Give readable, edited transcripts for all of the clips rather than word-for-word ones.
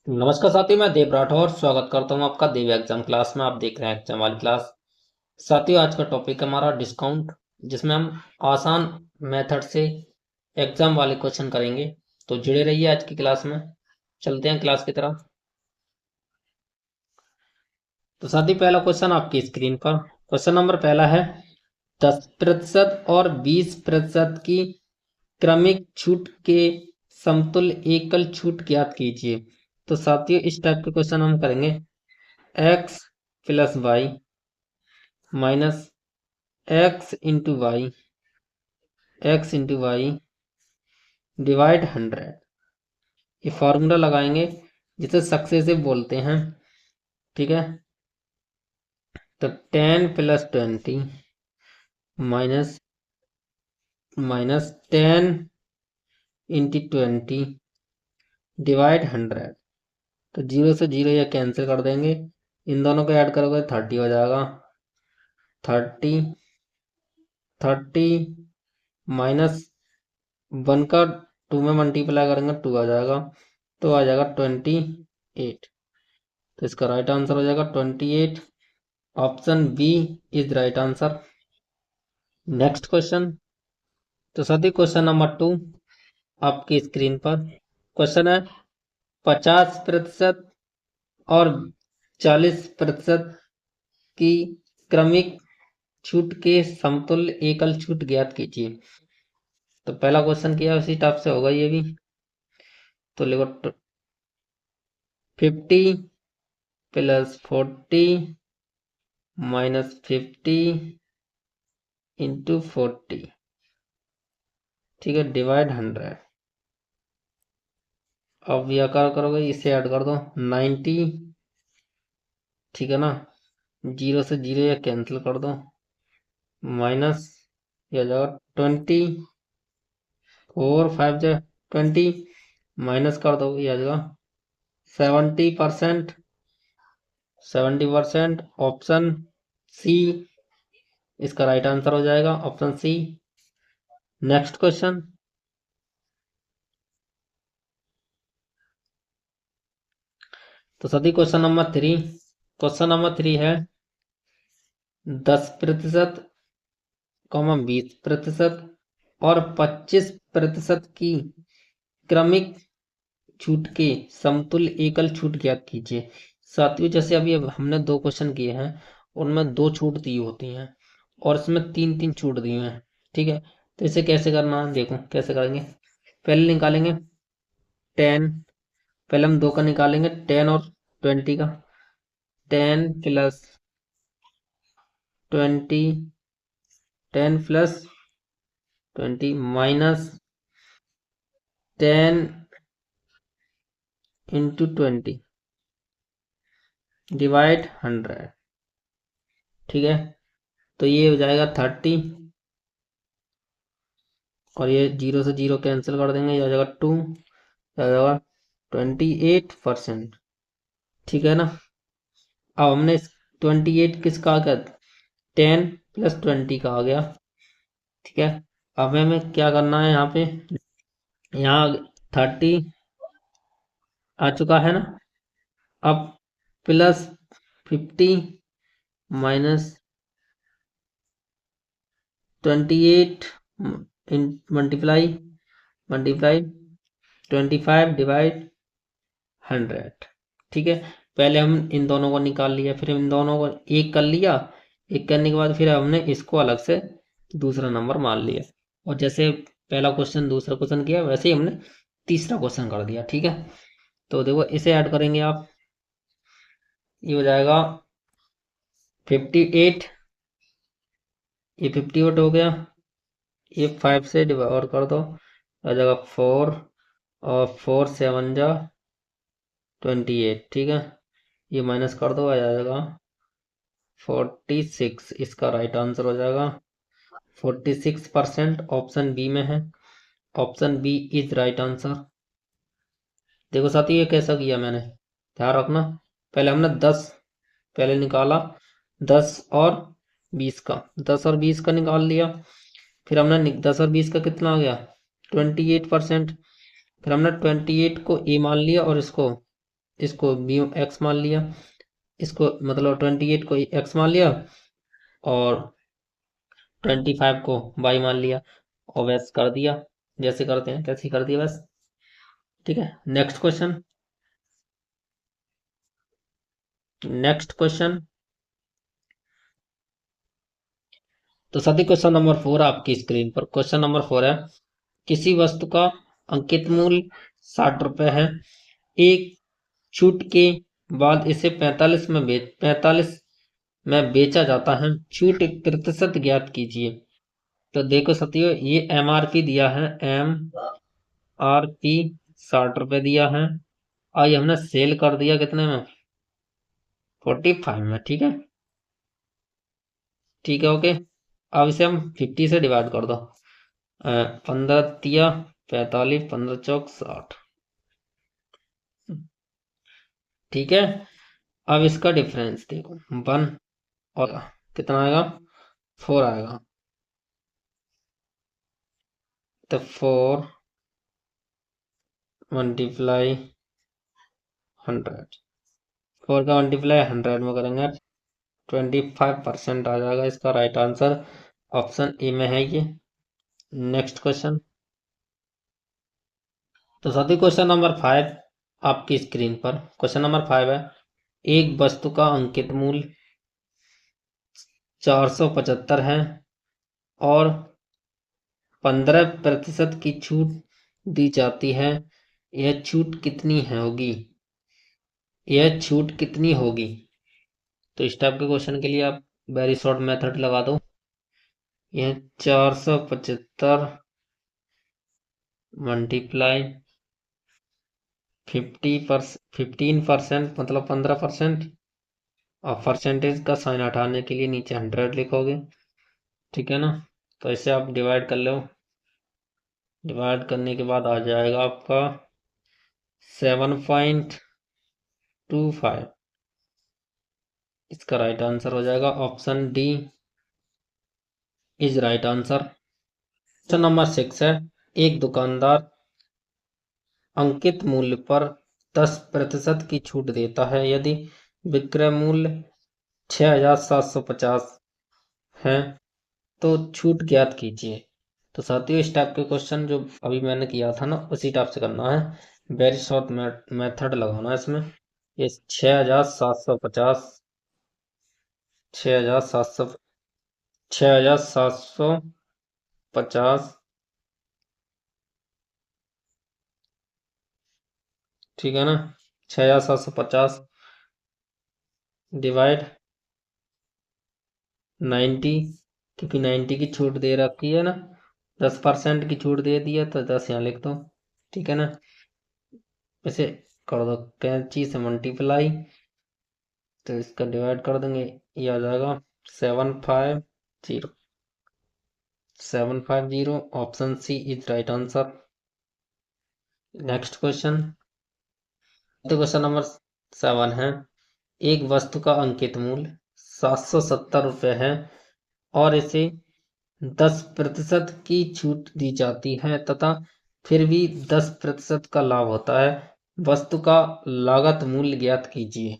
नमस्कार साथियों, मैं देव राठौर स्वागत करता हूं आपका देव एग्जाम क्लास में। आप देख रहे हैं एग्जाम वाली क्लास। साथियों, आज का टॉपिक है हमारा डिस्काउंट, जिसमें हम आसान मेथड से एग्जाम वाले क्वेश्चन करेंगे। तो जुड़े रहिए आज की क्लास में। चलते हैं क्लास की तरफ। तो साथियों, पहला क्वेश्चन आपकी स्क्रीन पर। क्वेश्चन नंबर पहला है, 10% और 20% की क्रमिक छूट के समतुल्य एकल छूट ज्ञात कीजिए। तो साथियों, इस टाइप के क्वेश्चन हम करेंगे। X plus Y minus X into Y divide 100। ये फॉर्मूला लगाएंगे जिसे सक्सेसिव बोलते हैं। ठीक है। तो 10 + 20 माइनस माइनस 10 × 20 डिवाइड 100। तो 0 से 0 ये कैंसिल कर देंगे। इन दोनों को ऐड करोगे 30 हो जाएगा। 30 माइनस 1 का 2 में मल्टीप्लाई करेंगे 2 आ जाएगा। तो आ जाएगा 28। तो इसका राइट आंसर हो जाएगा 28। Option B is right answer. Next question. तो सदी क्वेश्चन नंबर 2 आपकी स्क्रीन पर। क्वेश्चन है, 50% और 40% की क्रमिक छूट के समतुल्य एकल छूट ज्ञात कीजिए। तो पहला क्वेश्चन किया उसी टाइप से होगा ये भी। तो लिखो 50 + 40 -50 × 40। ठीक है, डिवाइड 100। अब यह क्या करोगे, इसे ऐड कर दो 90। ठीक है ना। 0 से 0 या कैंसिल कर दो। माइनस यह जाएगा 20। 4 5 जा 20 माइनस कर दो, यह आ जाएगा 70%। 70% ऑप्शन सी इसका राइट आंसर हो जाएगा, ऑप्शन सी। Next question. तो सदी क्वेश्चन नंबर 3। क्वेश्चन नंबर 3 है, 10% 20% और 25% की क्रमिक छूट के समतुल्य एकल छूट ज्ञात कीजिए। साथियों, जैसे अभी अब हमने 2 क्वेश्चन किए हैं, उनमें 2 छूट दी होती हैं और इसमें 3-3 छूट दी हैं। ठीक है। तो इसे कैसे करना है, देखो कैसे करेंगे। पहले निकालेंगे 10। पहले हम 2 का निकालेंगे, 10 और 20 का। 10 + 20 10 + 20 माइनस 10 × 20 डिवाइड 100। ठीक है। तो ये हो जाएगा 30 और ये 0 से 0 कैंसिल कर देंगे, ये हो जाएगा 2, ये हो जाएगा 28%। ठीक है ना। अब हमने 28 किसका आ गया, 10 + 20 का आ गया। ठीक है। अब हमें क्या करना है, यहाँ पे यहाँ 30 आ चुका है ना। अब +50 माइनस 28 मल्टीप्लाई मल्टीप्लाई 25 डिवाइड 100। ठीक है। पहले हम इन दोनों को निकाल लिया, फिर इन दोनों को एक कर लिया। एक करने के बाद फिर हमने इसको अलग से दूसरा नंबर मान लिया। और जैसे पहला क्वेश्चन दूसरा क्वेश्चन किया, वैसे ही हमने तीसरा क्वेश्चन कर दिया। ठीक है। तो देखो इसे ऐड करेंगे आप, ये हो जाएगा 58। ये 58 हो गया। ये 5 से डिवाइड कर दो, आ जाएगा 4 और 4 7 जा 28। ठीक है। ये माइनस कर दो, आ जाएगा 46। इसका राइट आंसर हो जाएगा 46%। ऑप्शन बी में है, option B is right answer. देखो साथी, ये कैसा किया मैंने, ध्यान रखना। पहले हमने 10 पहले निकाला, 10 और 20 का, 10 और 20 का निकाल लिया। फिर हमने 10 और 20 का कितना आ गया, 28%। फिर हमने 28 को ए मान लिया और इसको इसको बी एक्स मान लिया, इसको मतलब 28 को एक्स मान लिया और 25 को वाई मान लिया और वैसे कर दिया, जैसे करते हैं कैसे ही कर दिया बस। ठीक है, नेक्स्ट क्वेश्चन। नेक्स्ट क्वेश्चन, तो सभी क्वेश्चन नंबर 4 आपकी स्क्रीन पर। क्वेश्चन नंबर 4 है, किसी वस्तु का अंकित मूल्य 60 रुपए है, एक छूट के बाद इसे 45 में बेचा जाता है, छूट एक प्रतिशत ज्ञात कीजिए। तो देखो साथियों, ये MRP दिया है, MRP 60 रुपए दिया है और ये हमने सेल कर दिया कितने में, 45 में। ठीक है, ठीक है, ओके। अब इसे हम 50 से डिवाइड कर दो, 15 × 45, 15 × 4 = 60। ठीक है, अब इसका डिफरेंस देखो, 1 और कितना आएगा, 4 आएगा। तो 4 मल्टीप्लाई 100, 4 का मल्टीप्लाई 100 में करेंगे 25% आ जाएगा। इसका राइट आंसर ऑप्शन ए में है ये। नेक्स्ट क्वेश्चन, तो साथी क्वेश्चन नंबर 5 आपकी स्क्रीन पर। क्वेश्चन नंबर 5 है, एक वस्तु का अंकित मूल्य 475 है और 15% की छूट दी जाती है, यह छूट कितनी है होगी, यह छूट कितनी होगी। तो इस टाइप के क्वेश्चन के लिए आप वेरी शॉर्ट मेथड लगा दो। यह 475 मल्टीप्लाई 15% मतलब 15%, और परसेंटेज का साइन हटाने के लिए नीचे 100 लिखोगे। ठीक है ना, तो इसे आप डिवाइड कर लो, डिवाइड करने के बाद आ जाएगा आपका 7.25। इसका राइट आंसर हो जाएगा option D is right answer. Question number 6 है, एक दुकानदार अंकित मूल्य पर 10% की छूट देता है, यदि विक्रय मूल्य 6750 है तो छूट ज्ञात कीजिए। तो साथियों, इस टाइप के क्वेश्चन जो अभी मैंने किया था ना, उसी टाइप से करना है, वेरी शॉर्ट मेथड लगाना है इसमें। ये 6750, 6700, 6750, ठीक है ना, 6750 डिवाइड 90, क्योंकि 90 की छूट दे रखी है ना, 10% की छूट दे दी है तो 10 यहाँ लिख दो। ठीक है ना, इसे कर दो कैंची से मल्टीप्लाई, तो इसका डिवाइड कर देंगे, ये आ जाएगा 750, 750। Option C is right answer. Next question, तो क्वेश्चन नंबर 7 है, एक वस्तु का अंकित मूल्य 770 रुपये है और इसे 10% की छूट दी जाती है तथा फिर भी 10% का लाभ होता है, वस्तु का लागत मूल्य ज्ञात कीजिए।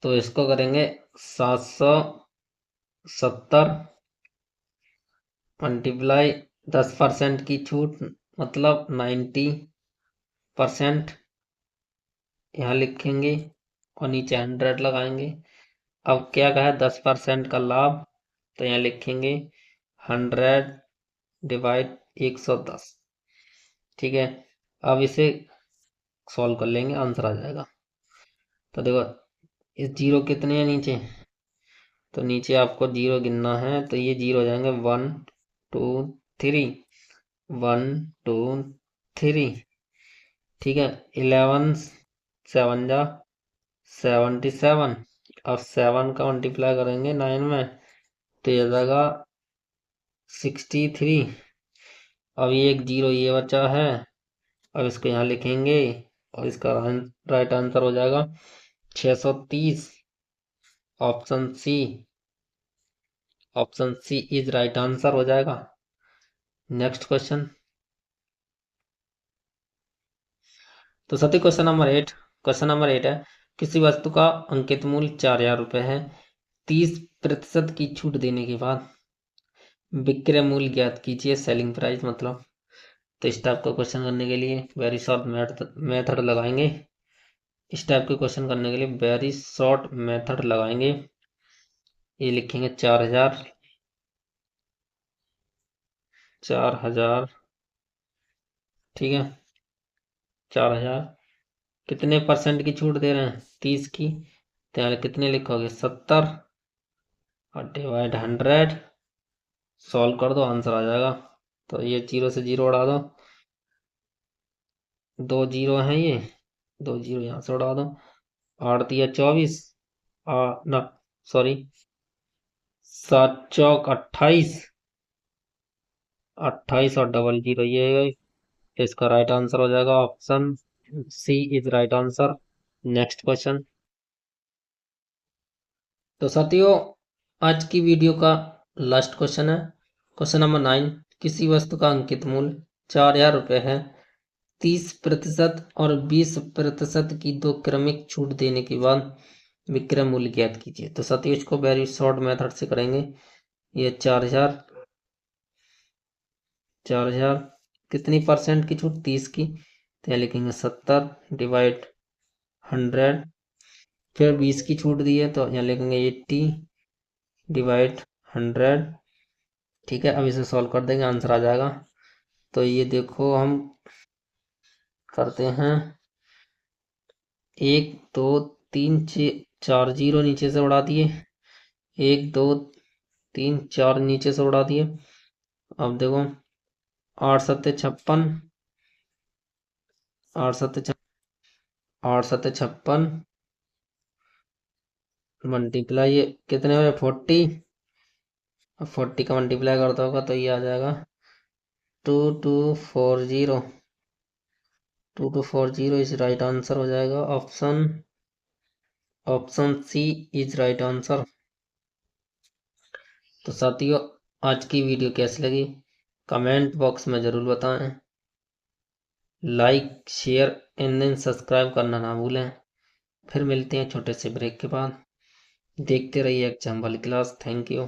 तो इसको करेंगे 770 मल्टीप्लाई 10% की छूट मतलब 90% यहाँ लिखेंगे और नीचे 100 लगाएंगे। अब क्या कहा है, 10% का लाभ, तो यहाँ लिखेंगे 100 डिवाइड 110। ठीक है, अब इसे सॉल्व कर लेंगे, आंसर आ जाएगा। तो देखो, इस जीरो कितने हैं नीचे, तो नीचे आपको जीरो गिनना है, तो ये जीरो हो जाएंगे 1 2 3, 1 2 3। ठीक है, 11 7 जा 77, अब 7 का मल्टीप्लाई करेंगे 9 में, तो ये जाएगा 63। अब ये एक जीरो ये बचा है, अब इसको यहाँ लिखेंगे और इसका राइट आंसर हो जाएगा 630। Option C, option C is right answer हो जाएगा। नेक्स्ट क्वेश्चन, तो सती क्वेश्चन नंबर 8। क्वेश्चन नंबर 8 है, किसी वस्तु का अंकित मूल्य 4,000 रुपये है, 30% की छूट देने के बाद विक्रय मूल्य ज्ञात कीजिए, सेलिंग प्राइस मतलब। तो इस टाइप का क्वेश्चन करने के लिए वेरी शॉर्ट मेथड लगाएंगे। इस टाइप के क्वेश्चन करने के लिए वेरी शॉर्ट मेथड लगाएंगे। ये लिखेंगे 4,000, 4,000, ठीक है, 4,000 कितने परसेंट की छूट दे रहे हैं, 30 की। तो यहाँ कितने लिखोगे, 70 और डिवाइड 100, सॉल्व कर दो, आंसर आ जाएगा। तो ये 0 से 0 उड़ा दो, 2 0 हैं ये, 2 0 यहाँ से उड़ा दो, 8 दिया 24, ना सॉरी, 7 चौक 28, 28 और डबल 0 ये है। इसका राइट आंसर हो जाएगा option C is right answer. Next question. तो साथियों, आज की वीडियो का लास्ट क्वेश्चन है, क्वेश्चन नंबर 9। किसी वस्तु का अंकित मूल्य 4,000 रुपये है, 30% और 20% की दो क्रमिक छूट देने के बाद विक्रय मूल्य ज्ञात कीजिए। तो साथियों, इसको वेरी शॉर्ट मेथड से करेंगे। ये 4,000, 4,000 कितनी परसेंट की छूट, 30 की। तो यहाँ लिखेंगे 70 डिवाइड 100, फिर 20 की छूट दी है तो यहाँ लिखेंगे 80 डिवाइड 100, ठीक है। अब इसे सॉल्व कर देंगे, आंसर आ जाएगा। तो ये देखो हम करते हैं, 1 2 3 4 जीरो नीचे से उड़ा दिए, 1 2 3 4 नीचे से उड़ा दिए। अब देखो 8 7 56, 8 7 8 7 56 मल्टीप्लाई, ये कितने हुए, 40। अब 40 का मल्टीप्लाई करता होगा तो ये आ जाएगा 2240, 2240 इज राइट आंसर हो जाएगा। Option C is right answer. तो साथियों, आज की वीडियो कैसी लगी कमेंट बॉक्स में ज़रूर बताएं। Like share and then subscribe करना ना भूलें। फिर मिलते हैं छोटे से ब्रेक के बाद। देखते रहिए एग्जाम वाली क्लास। Thank you.